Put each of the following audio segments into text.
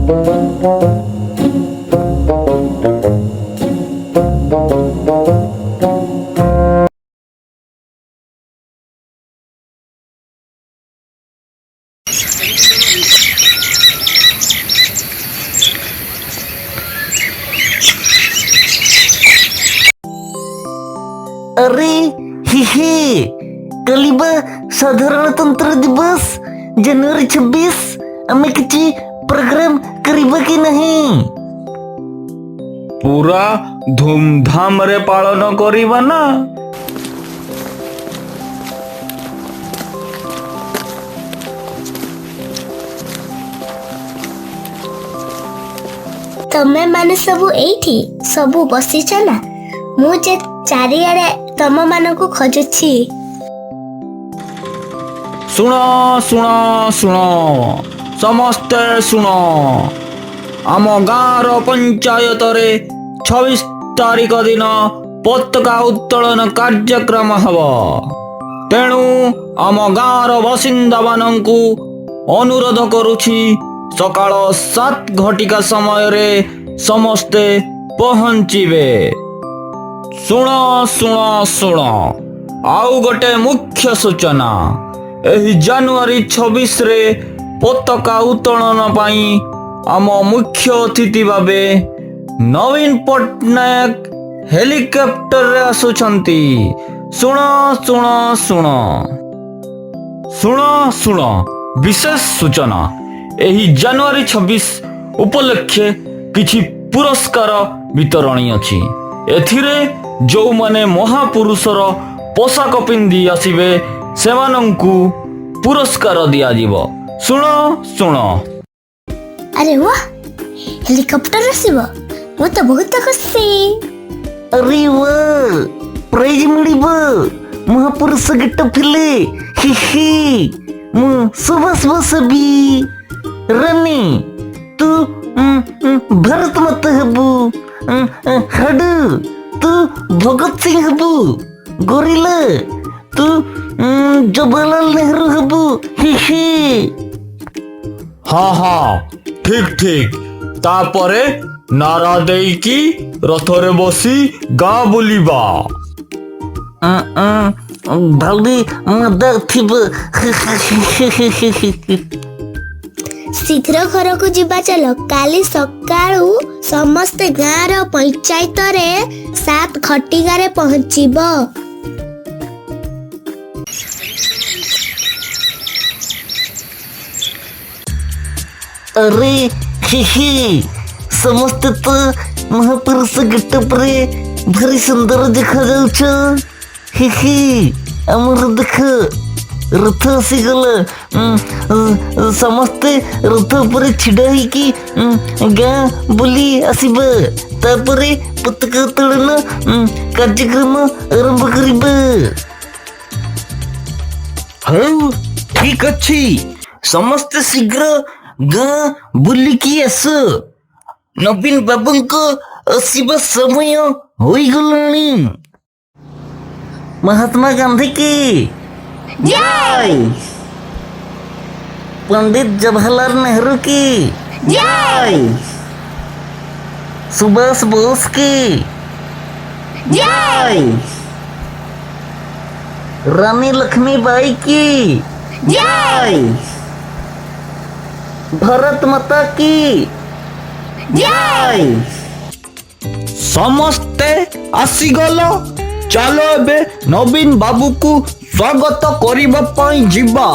अरे हे कलिबा साधारणतंत्र दिवस जनवरी 26 ଆମେ କିଛି ପ୍ରୋଗ୍ରାମ କରିବା କି ନାହିଁ? ପୁରା ଧୁମଧାମରେ ପାଳନ କରିବା ନା। ତମେ ମାନେ ସବୁ ଏଇଠି ସବୁ ବସିଛ ନା? ମୁଁ ଯେ ଚାରିଆଡେ ତମ ମାନଙ୍କୁ ଖୋଜୁଛି। ଶୁଣ ଶୁଣ ଶୁଣ ସମସ୍ତେ ଶୁଣ, ଆମ ଗାଁର ପଞ୍ଚାୟତରେ 26 ତାରିଖ ଦିନ ପତାକା ଉତ୍ତୋଳନ କାର୍ଯ୍ୟକ୍ରମ ହେବ। ତେଣୁ ଆମ ଗାଁର ବାସିନ୍ଦାମାନଙ୍କୁ ଅନୁରୋଧ କରୁଛି, ସକାଳ 7 ଘଟିକା ସମୟରେ ସମସ୍ତେ ପହଞ୍ଚିବେ। ଶୁଣ ଶୁଣ ଶୁଣ, ଆଉ ଗୋଟେ ମୁଖ୍ୟ ସୂଚନା, ଏହି ଜାନୁଆରୀ 26ରେ ପତାକା ଉତ୍ତୋଳନ ପାଇଁ ଆମ ମୁଖ୍ୟ ଅତିଥି ଭାବେ ନବୀନ ପଟ୍ଟନାୟକ ହେଲିକପ୍ଟରରେ ଆସୁଛନ୍ତି। ଶୁଣ ଶୁଣ ଶୁଣ ଶୁଣ ଶୁଣ ବିଶେଷ ସୂଚନା, ଏହି ଜାନୁଆରୀ 26 ଉପଲକ୍ଷେ କିଛି ପୁରସ୍କାର ବିତରଣୀ ଅଛି। ଏଥିରେ ଯେଉଁମାନେ ମହାପୁରୁଷର ପୋଷାକ ପିନ୍ଧି ଆସିବେ ସେମାନଙ୍କୁ ପୁରସ୍କାର ଦିଆଯିବ। ଶୁଣ ଶୁଣ। ଆରେ ୱାହ, ହେଲିକପ୍ଟର ଆସିବ, ମୁଁ ତ ବହୁତ ଖୁସି। अरे वाह, प्राइज मिଳିବ ମହାପୁରୁଷ ଗେଟଅପ୍ ହେଲେ। ହି ମୁଁ ସୁଭାଷ ବୋଷ ହେବି। ରାନୀ ତୁ ଭାରତ ମାତା ହେବୁ। ହାଡୁ ତୁ ଭଗତ ସିଂ ହେବୁ। ଗୋରିଲା ତୁ ଜବାହରଲାଲ ନେହେରୁ ହେବୁ। ହି ହଁ ହଁ, ଠିକ ଠିକ। ତାପରେ ନାରା ଦେଇକି ରଥରେ ବସି ଗାଁ ବୁଲିବା। ଭାଉଡ଼ି ମଦା ଥିବ। ଶୀଘ୍ର ଘରକୁ ଯିବା ଚାଲ। କାଲି ସକାଳୁ ସମସ୍ତେ ଗାଁର ପଞ୍ଚାୟତରେ 7 ଘଟିକାରେ ପହଞ୍ଚିବ। अरे ସମସ୍ତେ ତ ମହାପୁରୁଷ ଗେଟଅପରେ ଭାରି ସୁନ୍ଦର ଦେଖାଯାଉଛ। ଆମର ଦେଖ ରଥ ଆସିଗଲା। ସମସ୍ତେ ରଥ ଉପରେ ଛିଡ଼ା ହେଇକି ଗାଁ ବୁଲି ଆସିବା। ତାପରେ ପତାକା ଉତ୍ତୋଳନ କାର୍ଯ୍ୟକ୍ରମ ଆରମ୍ଭ କରିବା। ହଉ ଠିକ ଅଛି, ସମସ୍ତେ ଶୀଘ୍ର ଗାଁ ବୁଲିକି ଆସ। ନବୀନ ବାବୁଙ୍କ ଆସିବା ସମୟ ହୋଇଗଲାଣି। महात्मा गांधी की जय। पंडित जवाहरलाल नेहरू की जय। सुभाष बोस की जय। रानी लक्ष्मीबाई की जय। भारत माता की जय। ସମସ୍ତେ ଆସିଗଲ, ଚାଲ ଏବେ ନବୀନ ବାବୁକୁ ସ୍ୱାଗତ କରିବା ପାଇଁ ଯିବା।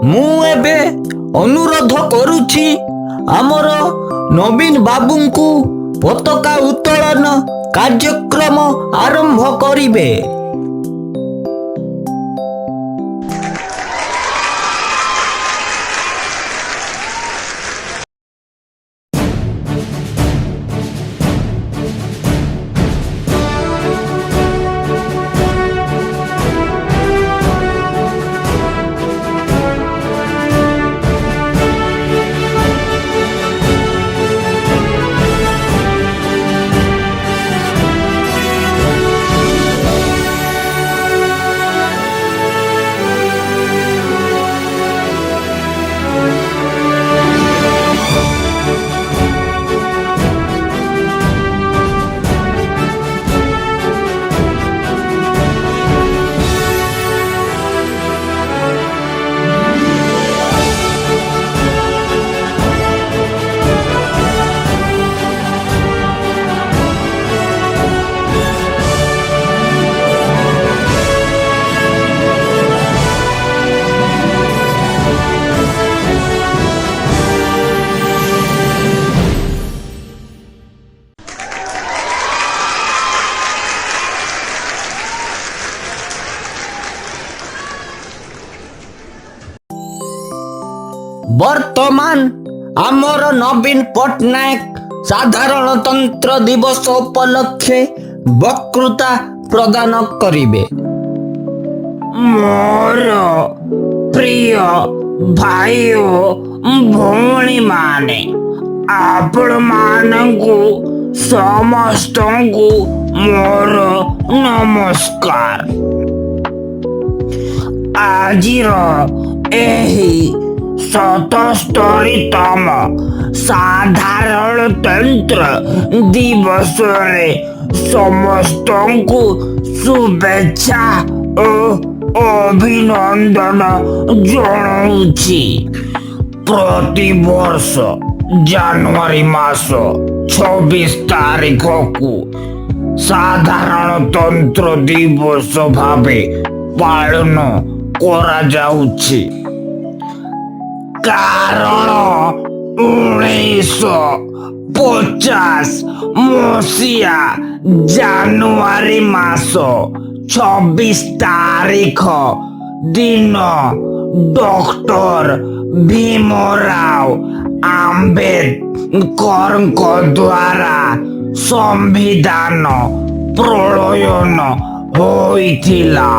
ମୁଁ ଏବେ ଅନୁରୋଧ କରୁଛି ଆମର ନବୀନ ବାବୁଙ୍କୁ ପତାକା ଉତ୍ତୋଳନ କାର୍ଯ୍ୟକ୍ରମ ଆରମ୍ଭ କରିବେ। ବର୍ତ୍ତମାନ ଆମର ନବୀନ ପଟ୍ଟନାୟକ ସାଧାରଣତନ୍ତ୍ର ଦିବସ ଉପଲକ୍ଷେ ବକ୍ତୃତା ପ୍ରଦାନ କରିବେ। ମୋର ପ୍ରିୟ ଭାଇ ଓ ଭଉଣୀମାନେ, ଆପଣମାନଙ୍କୁ ସମସ୍ତଙ୍କୁ ମୋର ନମସ୍କାର। ଆଜିର ଏହି 77ତମ ସାଧାରଣତନ୍ତ୍ର ଦିବସରେ ସମସ୍ତଙ୍କୁ ଶୁଭେଚ୍ଛା ଓ ଅଭିନନ୍ଦନ ଜଣାଉଛି। ପ୍ରତିବର୍ଷ ଜାନୁଆରୀ ମାସ 26 ତାରିଖକୁ ସାଧାରଣତନ୍ତ୍ର ଦିବସ ଭାବେ ପାଳନ କରାଯାଉଛି। କାରଣ 1950 ମସିହା ଜାନୁଆରୀ ମାସ 26 ତାରିଖ ଦିନ ଡକ୍ଟର ଭୀମରାଓ ଆମ୍ବେଦକରଙ୍କ ଦ୍ୱାରା ସମ୍ବିଧାନ ପ୍ରଣୟନ ହୋଇଥିଲା।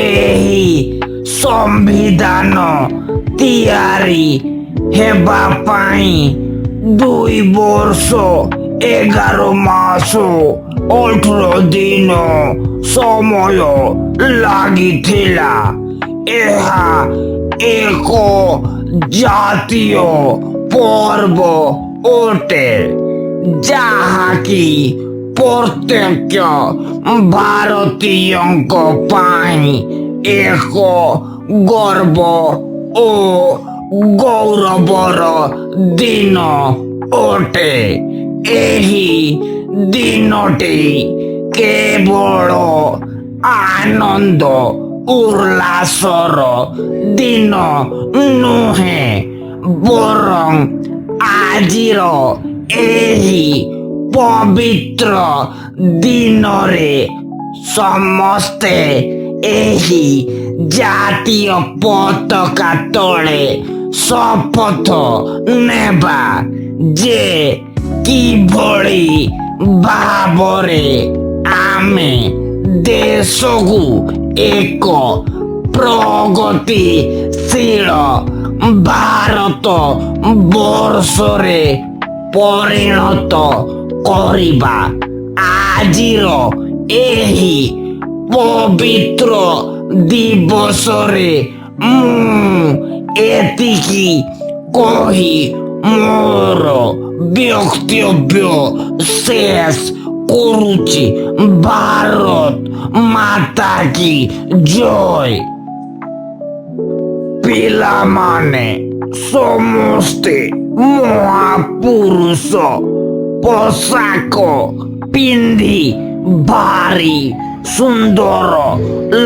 ଏହି ସମ୍ବିଧାନ ତିଆରି ହେବା ପାଇଁ 2 ବର୍ଷ 11 ମାସ 18 ଦିନ ସମୟ ଲାଗିଥିଲା। ଏହା ଏକ ଜାତୀୟ ପର୍ବ ଅଟେ, ଯାହାକି ପ୍ରତ୍ୟେକ ଭାରତୀୟଙ୍କ ପାଇଁ ଏକ ଗର୍ବ ଓ ଗୌରବର ଦିନ ଅଟେ। ଏହି ଦିନଟି କେବଳ ଆନନ୍ଦ ଉଲ୍ଲାସର ଦିନ ନୁହେଁ, ବରଂ ଆଜିର ଏହି ପବିତ୍ର ଦିନରେ ସମସ୍ତେ ଏହି ଜାତୀୟ ପତାକା ତଳେ ଶପଥ ନେବା ଯେ କିଭଳି ଭାବରେ ଆମେ ଦେଶକୁ ଏକ ପ୍ରଗତିଶୀଳ ଭାରତ ବର୍ଷରେ ପରିଣତ କରିବା। ଆଜିର ଏହି ପବିତ୍ର ଦିବସରେ ମୁଁ ଏତିକି କହି ମୋର ବକ୍ତବ୍ୟ ଶେଷ କରୁଛି। ଭାରତ ମାତା କି ଜୟ। ପିଲାମାନେ ସମସ୍ତେ ମହାପୁରୁଷ ପୋଷାକ ପିନ୍ଧି ଭାରି ସୁନ୍ଦର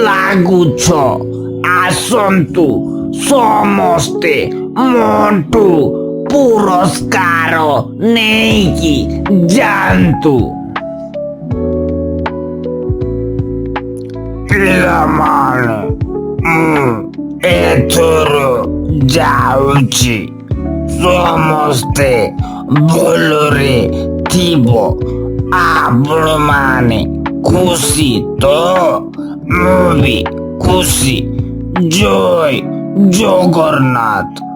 ଲାଗୁଛ। ଆସନ୍ତୁ ସମସ୍ତେ ମଣ୍ଟୁ ପୁରସ୍କାର ନେଇକି ଯାଆନ୍ତୁ। ପିଲାମାନେ ମୁଁ ଏଥର ଯାଉଛି। ସମସ୍ତେ ଭଲରେ ଥିବ। ଆପଣମାନେ ଖୁସି ତ? ମୁଁ ବି ଖୁସି। ଜୟ ଜଗନ୍ନାଥ।